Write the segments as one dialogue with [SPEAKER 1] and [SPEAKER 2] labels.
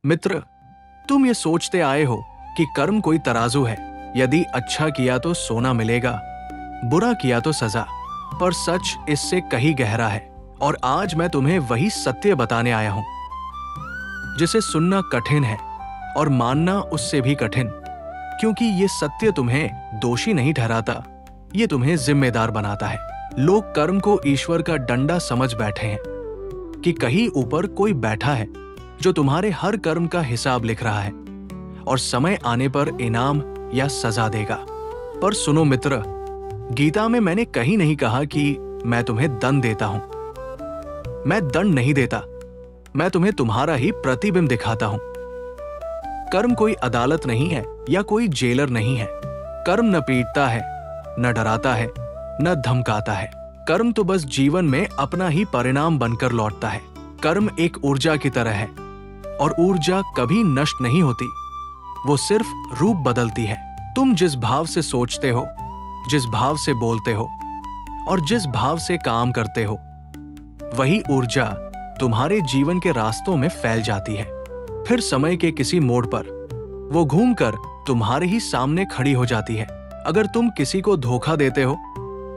[SPEAKER 1] मित्र, तुम ये सोचते आए हो कि कर्म कोई तराजू है, यदि अच्छा किया तो सोना मिलेगा, बुरा किया तो सजा। पर सच इससे कहीं गहरा है, और आज मैं तुम्हें वही सत्य बताने आया हूं, जिसे सुनना कठिन है और मानना उससे भी कठिन, क्योंकि ये सत्य तुम्हें दोषी नहीं ठहराता, ये तुम्हें जिम्मेदार बनाता है। लोग कर्म को ईश्वर का डंडा समझ बैठे हैं कि कहीं ऊपर कोई बैठा है जो तुम्हारे हर कर्म का हिसाब लिख रहा है और समय आने पर इनाम या सजा देगा। पर सुनो मित्र, गीता में मैंने कहीं नहीं कहा कि मैं तुम्हें दंड देता हूं। मैं दंड नहीं देता, मैं तुम्हें तुम्हारा ही प्रतिबिंब दिखाता हूं। कर्म कोई अदालत नहीं है या कोई जेलर नहीं है। कर्म न पीटता है, न डराता है, न धमकाता है। कर्म तो बस जीवन में अपना ही परिणाम बनकर लौटता है। कर्म एक ऊर्जा की तरह है और ऊर्जा कभी नष्ट नहीं होती, वो सिर्फ रूप बदलती है। तुम जिस भाव से सोचते हो, जिस भाव से बोलते हो और जिस भाव से काम करते हो, वही ऊर्जा तुम्हारे जीवन के रास्तों में फैल जाती है। फिर समय के किसी मोड़ पर वो घूमकर तुम्हारे ही सामने खड़ी हो जाती है। अगर तुम किसी को धोखा देते हो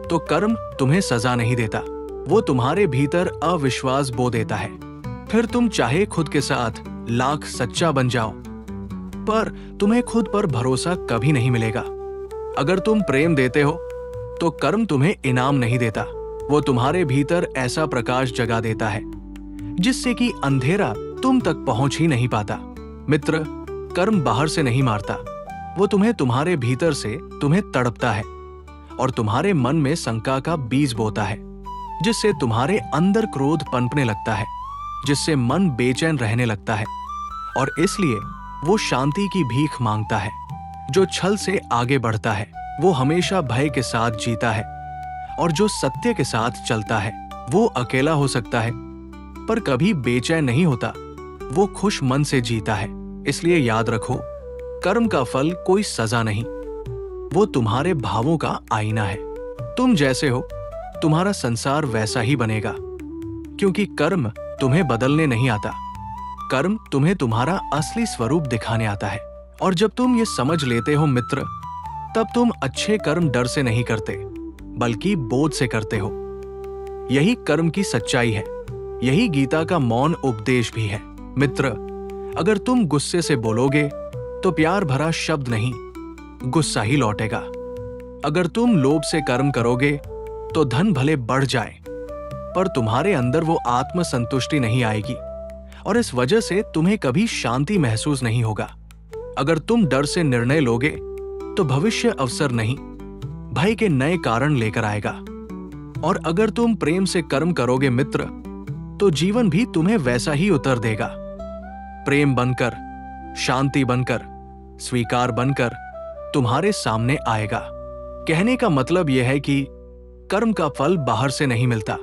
[SPEAKER 1] तो कर्म तुम्हें सजा नहीं देता, वो तुम्हारे भीतर अविश्वास बो देता है। फिर तुम चाहे खुद के साथ लाख सच्चा बन जाओ, पर तुम्हें खुद पर भरोसा कभी नहीं मिलेगा। अगर तुम प्रेम देते हो तो कर्म तुम्हें इनाम नहीं देता, वो तुम्हारे भीतर ऐसा प्रकाश जगा देता है जिससे कि अंधेरा तुम तक पहुंच ही नहीं पाता। मित्र, कर्म बाहर से नहीं मारता, वो तुम्हें तुम्हारे भीतर से तुम्हें तड़पता है और तुम्हारे मन में शंका का बीज बोता है, जिससे तुम्हारे अंदर क्रोध पनपने लगता है, जिससे मन बेचैन रहने लगता है और इसलिए वो शांति की भीख मांगता है। जो छल से आगे बढ़ता है वो हमेशा भय के साथ जीता है, और जो सत्य के साथ चलता है वो अकेला हो सकता है पर कभी बेचैन नहीं होता, वो खुश मन से जीता है। इसलिए याद रखो, कर्म का फल कोई सजा नहीं, वो तुम्हारे भावों का आईना है। तुम जैसे हो तुम्हारा संसार वैसा ही बनेगा, क्योंकि कर्म तुम्हें बदलने नहीं आता, कर्म तुम्हें तुम्हारा असली स्वरूप दिखाने आता है। और जब तुम ये समझ लेते हो मित्र, तब तुम अच्छे कर्म डर से नहीं करते बल्कि बोझ से करते हो। यही कर्म की सच्चाई है, यही गीता का मौन उपदेश भी है। मित्र, अगर तुम गुस्से से बोलोगे तो प्यार भरा शब्द नहीं, गुस्सा ही लौटेगा। अगर तुम लोभ से कर्म करोगे तो धन भले बढ़ जाए, पर तुम्हारे अंदर वो आत्म संतुष्टि नहीं आएगी और इस वजह से तुम्हें कभी शांति महसूस नहीं होगा। अगर तुम डर से निर्णय लोगे तो भविष्य अवसर नहीं, भय के नए कारण लेकर आएगा। और अगर तुम प्रेम से कर्म करोगे मित्र, तो जीवन भी तुम्हें वैसा ही उत्तर देगा। प्रेम बनकर, शांति बनकर, स्वीकार बनकर तुम्हारे सामने आएगा। कहने का मतलब यह है कि कर्म का फल बाहर से नहीं मिलता,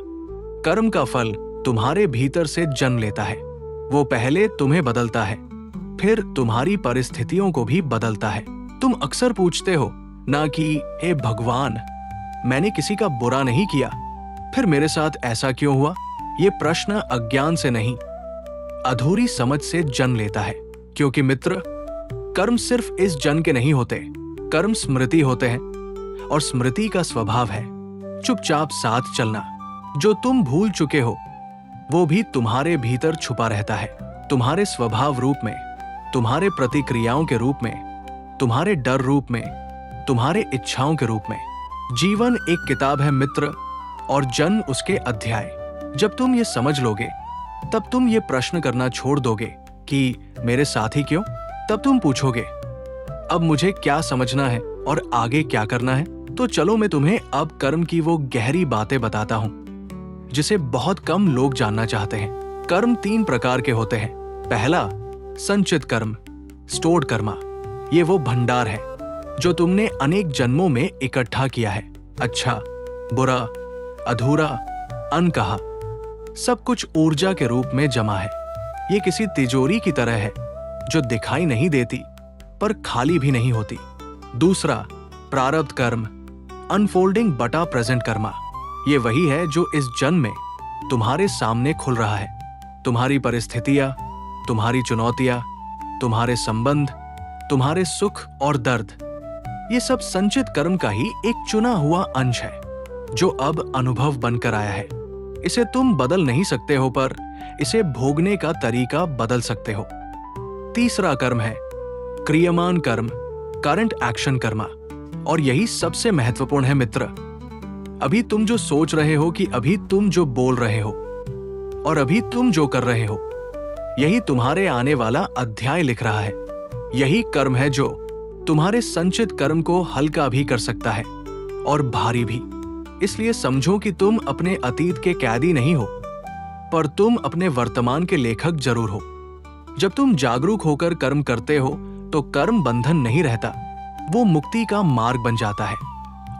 [SPEAKER 1] कर्म का फल तुम्हारे भीतर से जन्म लेता है। वो पहले तुम्हें बदलता है, फिर तुम्हारी परिस्थितियों को भी बदलता है। तुम अक्सर पूछते हो ना कि हे भगवान, मैंने किसी का बुरा नहीं किया, फिर मेरे साथ ऐसा क्यों हुआ? ये प्रश्न अज्ञान से नहीं, अधूरी समझ से जन्म लेता है। क्योंकि मित्र, कर्म सिर्फ इस जन्म के नहीं होते, कर्म स्मृति होते हैं, और स्मृति का स्वभाव है चुपचाप साथ चलना। जो तुम भूल चुके हो वो भी तुम्हारे भीतर छुपा रहता है, तुम्हारे स्वभाव रूप में, तुम्हारे प्रतिक्रियाओं के रूप में, तुम्हारे डर रूप में, तुम्हारे इच्छाओं के रूप में। जीवन एक किताब है मित्र, और जन्म उसके अध्याय। जब तुम ये समझ लोगे तब तुम ये प्रश्न करना छोड़ दोगे कि मेरे साथ ही क्यों? तब तुम पूछोगे, अब मुझे क्या समझना है और आगे क्या करना है? तो चलो मैं तुम्हें अब कर्म की वो गहरी बातें बताता हूं जिसे बहुत कम लोग जानना चाहते हैं। कर्म 3 प्रकार के होते हैं। पहला, संचित कर्म, स्टोर्ड कर्मा। ये वो भंडार है जो तुमने अनेक जन्मों में इकट्ठा किया है। अच्छा, बुरा, अधूरा, अनकहा, सब कुछ ऊर्जा के रूप में जमा है। ये किसी तिजोरी की तरह है जो दिखाई नहीं देती पर खाली भी नहीं होती। दूसरा, प्रारब्ध कर्म, अनफोल्डिंग बटा प्रेजेंट कर्मा। ये वही है जो इस जन्म में तुम्हारे सामने खुल रहा है। तुम्हारी परिस्थितियां, तुम्हारी चुनौतियां, तुम्हारे संबंध, तुम्हारे सुख और दर्द, ये सब संचित कर्म का ही एक चुना हुआ अंश है जो अब अनुभव बनकर आया है। इसे तुम बदल नहीं सकते हो, पर इसे भोगने का तरीका बदल सकते हो। तीसरा कर्म है क्रियमान कर्म, करंट एक्शन कर्मा, और यही सबसे महत्वपूर्ण है मित्र। अभी तुम जो सोच रहे हो, कि अभी तुम जो बोल रहे हो और अभी तुम जो कर रहे हो, यही तुम्हारे आने वाला अध्याय लिख रहा है। यही कर्म है जो तुम्हारे संचित कर्म को हल्का भी कर सकता है और भारी भी। इसलिए समझो कि तुम अपने अतीत के कैदी नहीं हो, पर तुम अपने वर्तमान के लेखक जरूर हो। जब तुम जागरूक होकर कर्म करते हो तो कर्म बंधन नहीं रहता, वो मुक्ति का मार्ग बन जाता है।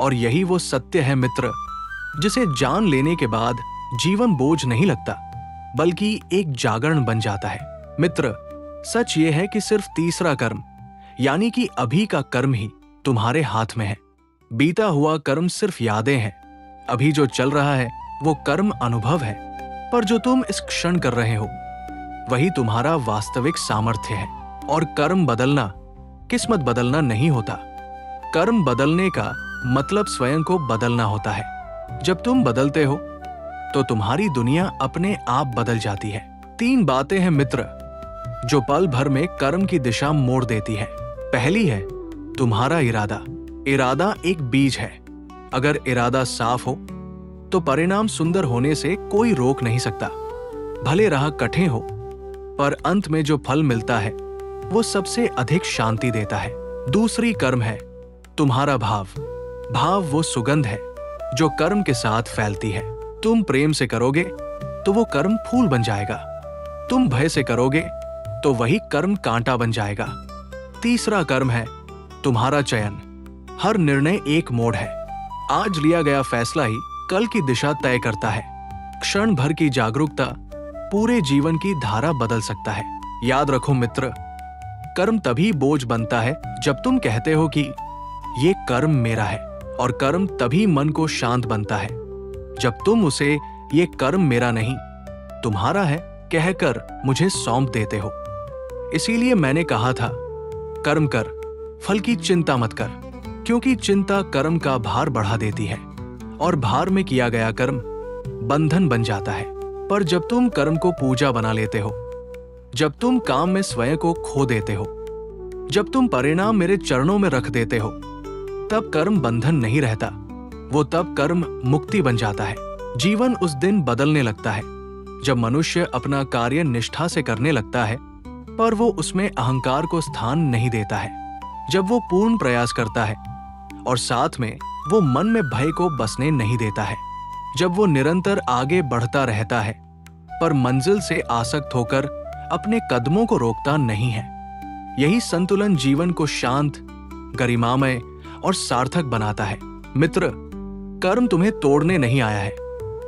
[SPEAKER 1] और यही वो सत्य है मित्र, जिसे जान लेने के बाद जीवन बोझ नहीं लगता, बल्कि एक जागरण बन जाता है। मित्र, सच ये है कि सिर्फ तीसरा कर्म यानी कि अभी का कर्म ही तुम्हारे हाथ में है। बीता हुआ कर्म सिर्फ यादें हैं। अभी जो चल रहा है वो कर्म अनुभव है, पर जो तुम इस क्षण कर रहे हो वही तुम्हारा वास्तविक सामर्थ्य है। और कर्म बदलना किस्मत बदलना नहीं होता। कर्म बदलने का मतलब स्वयं को बदलना होता है। जब तुम बदलते हो तो तुम्हारी दुनिया अपने आप बदल जाती है। 3 बातें हैं मित्र जो पल भर में कर्म की दिशा मोड़ देती है। पहली है तुम्हारा इरादा। इरादा एक बीज है। अगर इरादा साफ हो तो परिणाम सुंदर होने से कोई रोक नहीं सकता। भले राह कठिन हो, पर अंत में जो फल मिलता है वो सबसे अधिक शांति देता है। दूसरी कर्म है तुम्हारा भाव। भाव वो सुगंध है जो कर्म के साथ फैलती है। तुम प्रेम से करोगे तो वो कर्म फूल बन जाएगा। तुम भय से करोगे तो वही कर्म कांटा बन जाएगा। तीसरा कर्म है तुम्हारा चयन। हर निर्णय एक मोड़ है। आज लिया गया फैसला ही कल की दिशा तय करता है। क्षण भर की जागरूकता पूरे जीवन की धारा बदल सकता है। याद रखो मित्र, कर्म तभी बोझ बनता है जब तुम कहते हो कि ये कर्म मेरा है, और कर्म तभी मन को शांत बनता है जब तुम उसे ये कर्म मेरा नहीं तुम्हारा है कहकर मुझे सौंप देते हो। इसीलिए मैंने कहा था कर्म कर, फल की चिंता मत कर, क्योंकि चिंता कर्म का भार बढ़ा देती है और भार में किया गया कर्म बंधन बन जाता है। पर जब तुम कर्म को पूजा बना लेते हो, जब तुम काम में स्वयं को खो देते हो, जब तुम परिणाम मेरे चरणों में रख देते हो, तब कर्म बंधन नहीं रहता, वो तब कर्म मुक्ति बन जाता है। जीवन उस दिन बदलने लगता है जब मनुष्य अपना कार्य निष्ठा से करने लगता है, पर वो उसमें अहंकार को स्थान नहीं देता है। जब वो पूर्ण प्रयास करता है और साथ में वो मन में भय को बसने नहीं देता है। जब वो निरंतर आगे बढ़ता रहता है पर मंजिल से आसक्त होकर अपने कदमों को रोकता नहीं है। यही संतुलन जीवन को शांत, गरिमामय और सार्थक बनाता है। मित्र, कर्म तुम्हें तोड़ने नहीं आया है,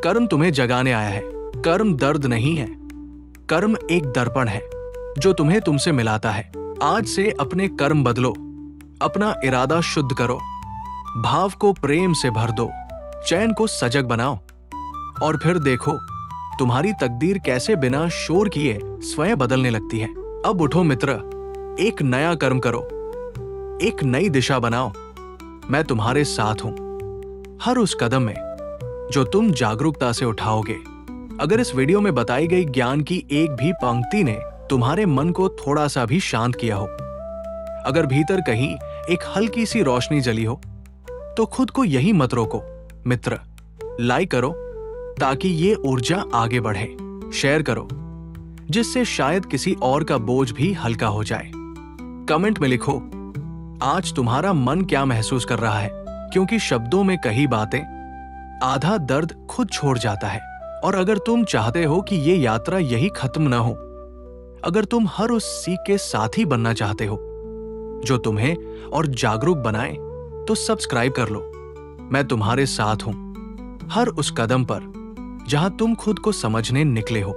[SPEAKER 1] कर्म तुम्हें जगाने आया है। कर्म दर्द नहीं है, कर्म एक दर्पण है जो तुम्हें तुमसे मिलाता है। आज से अपने कर्म बदलो, अपना इरादा शुद्ध करो, भाव को प्रेम से भर दो, चैन को सजग बनाओ, और फिर देखो तुम्हारी तकदीर कैसे बिना शोर किए स्वयं बदलने लगती है। अब उठो मित्र, एक नया कर्म करो, एक नई दिशा बनाओ। मैं तुम्हारे साथ हूं हर उस कदम में जो तुम जागरूकता से उठाओगे। अगर इस वीडियो में बताई गई ज्ञान की एक भी पंक्ति ने तुम्हारे मन को थोड़ा सा भी शांत किया हो, अगर भीतर कहीं एक हल्की सी रोशनी जली हो, तो खुद को यही मत रोको मित्र। लाइक करो ताकि ये ऊर्जा आगे बढ़े, शेयर करो जिससे शायद किसी और का बोझ भी हल्का हो जाए। कमेंट में लिखो आज तुम्हारा मन क्या महसूस कर रहा है, क्योंकि शब्दों में कही बातें आधा दर्द खुद छोड़ जाता है। और अगर तुम चाहते हो कि ये यात्रा यही खत्म ना हो, अगर तुम हर उस सीख के साथी बनना चाहते हो जो तुम्हें और जागरूक बनाए, तो सब्सक्राइब कर लो। मैं तुम्हारे साथ हूं हर उस कदम पर जहां तुम खुद को समझने निकले हो।